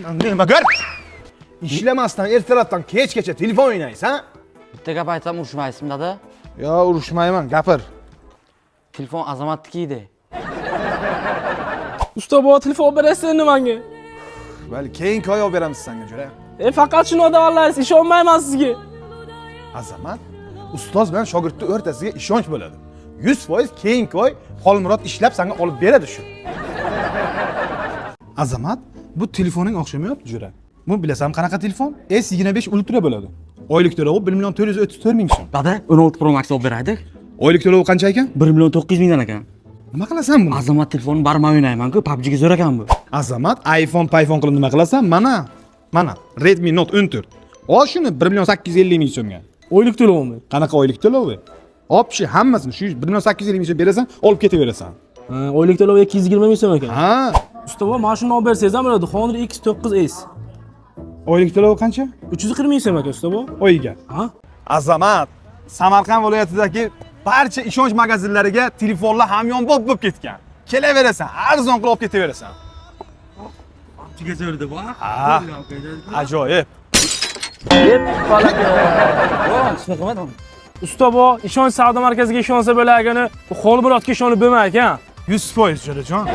Nima gör? İşlemasdan ertalabdan kechgacha telefon o'ynaysan, ha? Bitta gap aytsam urushmaysizmi dada? Yo, urushmayman, gapir. Telefon Azamatniki edi. Usta bu telefon berasizmi menga? Vali keyingi oy olib beramiz senga, jo'ra. Faqat shuni odavanlarsiz, ishonmayman sizga. Azamat, ustoz bilan shogirdning o'rtasiga ishonch bo'ladi. 100% keyingi oy Xolmurod ishlab senga olib beradi shu. Azamat, bu telefoning o'xshamayapti, jo'ra. Bu bilasan qanaqa telefon? S25 Ultra bo'ladi. Oylik to'lovi 1 million 434 ming so'm. Dada, 16 Pro Max olib beraylik. Oylik to'lovi qancha ekan? 1 million 900 mingdan ekan. Nima qilasan buni? Azamat telefonni barma o'ynayman-ku, PUBG'ga zo'r ekan bu. Azamat, iPhone qilib nima qilasan? Mana, Redmi Note 14. Ol shuni 1 million 850 ming so'mga. Oylik to'lovmi? Qanaqa oylik to'lovi? Opshi hammasini shu 1 million 850 ming so'm berasan, olib ketaverasan. Oylik to'lovi 220 ming so'm ekan. Ha, Usta bu mana shuni olib bersangiz ham bo'ladi. Honor X9S. oylik to'lovi qancha? 340 ming so'm ekan usta bu. Oyiga. Ha? Azamat, Samarqand viloyatidagi barcha ishonch magazinlariga telefonlar hamyonbop bo'lib ketgan. Kelaverasan, arzon qilib olib ketaverasan. PUBG'ga zo'rdi bu. Ha, ajoyib. Yep, falaka. Shuna qilmadim. Usta bu ishonch savdo markaziga ishonsa bo'lagini, Xolmurodga ishonib bo'lmaydi ekan. 100% jo'rajon.